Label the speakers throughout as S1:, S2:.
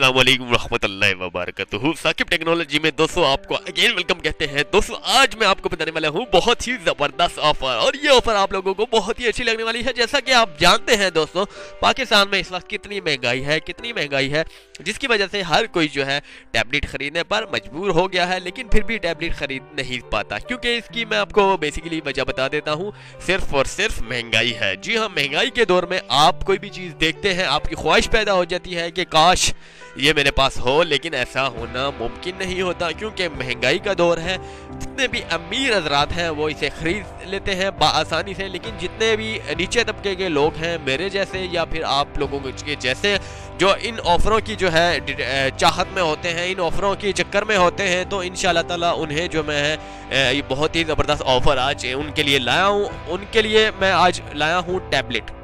S1: अस्सलाम वालेकुम रहमतुल्लाहि व बरकातुहू। साकिब टेक्नोलॉजी में दोस्तों आपको अगेन वेलकम कहते हैं। दोस्तों आज मैं आपको बताने वाला हूँ बहुत ही ज़बरदस्त ऑफर, और ये ऑफर आप लोगों को बहुत ही अच्छी लगने वाली है। जैसा कि आप जानते हैं दोस्तों, पाकिस्तान में इस वक्त कितनी महंगाई है जिसकी वजह से हर कोई जो है टैबलेट खरीदने पर मजबूर हो गया है, लेकिन फिर भी टैबलेट खरीद नहीं पाता, क्योंकि इसकी मैं आपको बेसिकली वजह बता देता हूँ। सिर्फ और सिर्फ महंगाई है। जी हाँ, महंगाई के दौर में आप कोई भी चीज़ देखते हैं, आपकी ख्वाहिश पैदा हो जाती है कि काश ये मेरे पास हो, लेकिन ऐसा होना मुमकिन नहीं होता, क्योंकि महंगाई का दौर है। जितने भी अमीर हजरात हैं वो इसे खरीद लेते हैं आसानी से, लेकिन जितने भी नीचे तबके के लोग हैं, मेरे जैसे या फिर आप लोगों के जैसे, जो इन ऑफरों की जो है चाहत में होते हैं, इन ऑफरों के चक्कर में होते हैं, तो इंशाल्लाह ताला उन्हें जो मैं ये बहुत ही ज़बरदस्त ऑफर आज उनके लिए लाया हूँ। उनके लिए मैं आज लाया हूँ टैबलेट।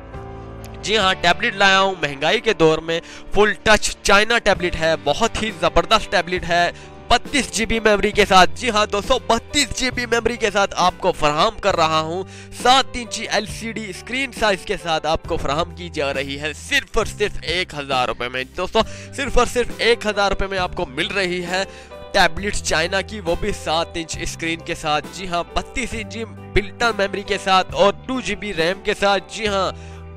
S1: जी हाँ, टैबलेट लाया हूँ महंगाई के दौर में। फुल टच चाइना टैबलेट है, बहुत ही ज़बरदस्त टैबलेट है, 32 GB मेमोरी के साथ। जी हाँ दोस्तों, 32 GB मेमोरी के साथ आपको फराहम कर रहा हूँ। 7 इंची LCD स्क्रीन साइज के साथ आपको फराहम की जा रही है सिर्फ और सिर्फ 1000 रुपये में। दोस्तों सिर्फ और सिर्फ 1000 रुपये में आपको मिल रही है टैबलेट चाइना की, वो भी 7 इंच स्क्रीन के साथ। जी हाँ, 32 इंची बिल्ट-इन मेमोरी के साथ और 2 GB रैम के साथ। जी हाँ,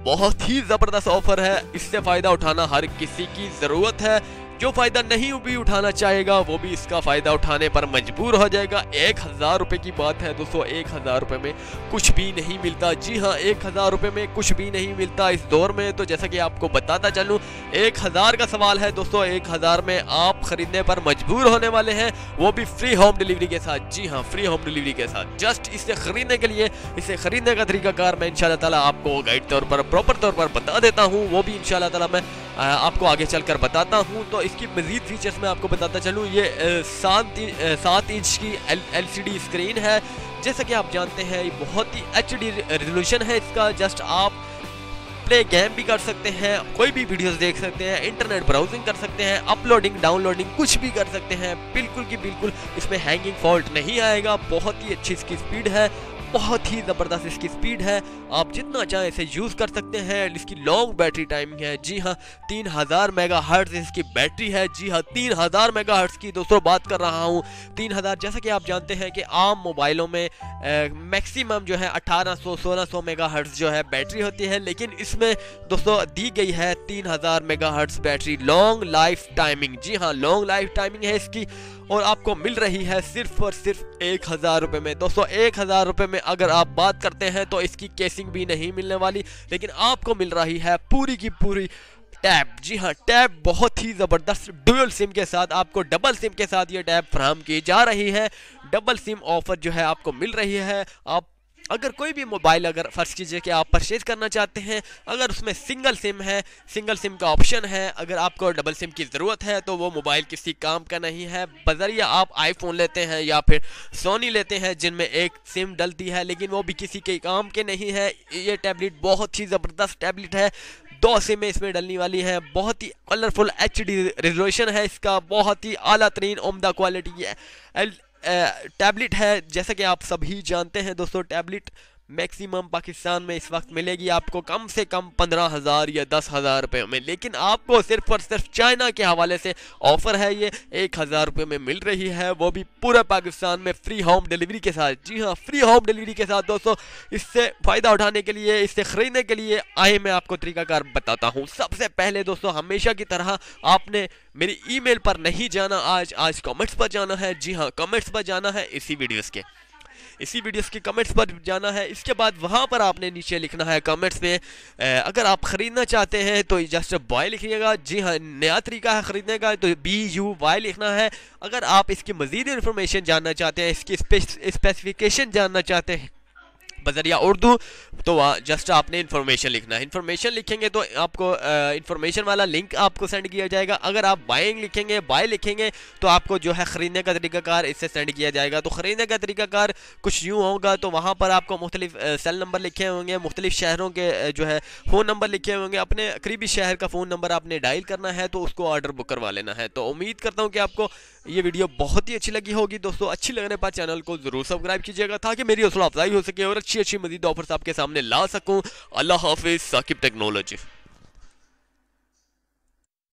S1: बहुत ही ज़बरदस्त ऑफर है। इससे फ़ायदा उठाना हर किसी की ज़रूरत है। जो फ़ायदा नहीं भी उठाना चाहेगा वो भी इसका फ़ायदा उठाने पर मजबूर हो जाएगा। 1000 रुपये की बात है दोस्तों, 1000 रुपये में कुछ भी नहीं मिलता। जी हाँ, 1000 रुपये में कुछ भी नहीं मिलता इस दौर में। तो जैसा कि आपको बताता चलूँ, 1000 का सवाल है दोस्तों, 1000 में आप ख़रीदने पर मजबूर होने वाले हैं, वो भी फ्री होम डिलीवरी के साथ। जी हाँ, फ्री होम डिलीवरी के साथ। जस्ट इसे ख़रीदने के लिए, इसे ख़रीदने का तरीकाकार मैं इंशाल्लाह ताला आपको गाइड तौर पर, प्रॉपर तौर पर बता देता हूँ। वो भी इंशाल्लाह ताला मैं आपको आगे चलकर बताता हूँ। तो इसकी मज़ीद फीचर्स मैं आपको बताता चलूँ। ये 7 इंच की LCD स्क्रीन है। जैसा कि आप जानते हैं, ये बहुत ही HD रेजोल्यूशन है इसका। जस्ट आप प्ले गेम भी कर सकते हैं, कोई भी वीडियोस देख सकते हैं, इंटरनेट ब्राउजिंग कर सकते हैं, अपलोडिंग डाउनलोडिंग कुछ भी कर सकते हैं। बिल्कुल की बिल्कुल इसमें हैंगिंग फॉल्ट नहीं आएगा। बहुत ही अच्छी इसकी स्पीड है, बहुत ही ज़बरदस्त इसकी स्पीड है। आप जितना चाहें इसे यूज़ कर सकते हैं। इसकी लॉन्ग बैटरी टाइमिंग है। जी हाँ, 3000 मेगाहर्ट्ज़ इसकी बैटरी है। जी हाँ, 3000 मेगाहर्ट्ज़ की दोस्तों बात कर रहा हूँ। 3000, जैसा कि आप जानते हैं कि आम मोबाइलों में मैक्सिमम जो है 1800-1600 मेगाहर्ट्ज़ जो है बैटरी होती है, लेकिन इसमें दोस्तों दी गई है 3000 megahertz battery, long life timing. जी हाँ, लॉन्ग लाइफ टाइमिंग है इसकी, और आपको मिल रही है सिर्फ और सिर्फ 1000 रुपये में। दोस्तों 1000 रुपये में अगर आप बात करते हैं तो इसकी केसिंग भी नहीं मिलने वाली, लेकिन आपको मिल रही है पूरी की पूरी टैब। जी हाँ, टैब बहुत ही ज़बरदस्त डुअल सिम के साथ, आपको डबल सिम के साथ ये टैब फराहम की जा रही है। डबल सिम ऑफर जो है आपको मिल रही है। आप अगर कोई भी मोबाइल, अगर फर्ज कीजिए कि आप परचेज करना चाहते हैं, अगर उसमें सिंगल सिम है, सिंगल सिम का ऑप्शन है, अगर आपको डबल सिम की ज़रूरत है, तो वो मोबाइल किसी काम का नहीं है। बजरिया आप आईफोन लेते हैं या फिर सोनी लेते हैं, जिनमें एक सिम डलती है, लेकिन वो भी किसी के काम के नहीं है। ये टैबलेट बहुत ही ज़बरदस्त टैबलेट है। 2 सिमें इसमें डलने वाली हैं। बहुत ही कलरफुल HD रेजोल्यूशन है इसका, बहुत ही आला तरीन उम्दा क्वालिटी है टैबलेट है। जैसा कि आप सभी जानते हैं दोस्तों, टैबलेट मैक्सिमम पाकिस्तान में इस वक्त मिलेगी आपको कम से कम 15,000 या 10,000 रुपये में, लेकिन आपको सिर्फ और सिर्फ चाइना के हवाले से ऑफर है। ये 1000 रुपये में मिल रही है, वो भी पूरे पाकिस्तान में फ्री होम डिलीवरी के साथ। जी हाँ, फ्री होम डिलीवरी के साथ। दोस्तों इससे फ़ायदा उठाने के लिए, इससे ख़रीदने के लिए आए मैं आपको तरीकाकार बताता हूँ। सबसे पहले दोस्तों, हमेशा की तरह आपने मेरी ईमेल पर नहीं जाना, आज कमेंट्स पर जाना है। जी हाँ, कमेंट्स पर जाना है, इसी वीडियोस के कमेंट्स पर जाना है। इसके बाद वहाँ पर आपने नीचे लिखना है कमेंट्स में, अगर आप ख़रीदना चाहते हैं तो जस्ट बाय लिखिएगा। जी हाँ, नया तरीका है ख़रीदने का, तो BUY लिखना है। अगर आप इसकी मज़ीद इन्फॉर्मेशन जानना चाहते हैं, इसकी स्पेसिफिकेशन जानना चाहते हैं बजरिया उर्दू, तो जस्ट आपने इन्फॉर्मेशन लिखना है। इन्फॉर्मेशन लिखेंगे तो आपको इन्फॉर्मेशन वाला लिंक आपको सेंड किया जाएगा। अगर आप बाइंग लिखेंगे, बाय लिखेंगे, तो आपको जो है ख़रीदने का तरीकाकार इससे सेंड किया जाएगा। तो ख़रीदने का तरीकाकार कुछ यूँ होगा, तो वहाँ पर आपको मुख्तलिफ सेल नंबर लिखे होंगे, मुख्तलिफ शहरों के जो है फ़ोन नंबर लिखे होंगे। अपने करीबी शहर का फ़ोन नंबर आपने डायल करना है, तो उसको ऑर्डर बुक करवा लेना है। तो उम्मीद करता हूँ कि आपको ये वीडियो बहुत ही अच्छी लगी होगी। दोस्तों अच्छी लगने पर चैनल को ज़रूर सब्सक्राइब कीजिएगा, ताकि मेरी हौसला अफजाई हो सके और अच्छी अच्छी मज़ीद ऑफर्स आपके सामने ला सकूँ। अल्लाह हाफिज़। साकिब टेक्नोलॉजी।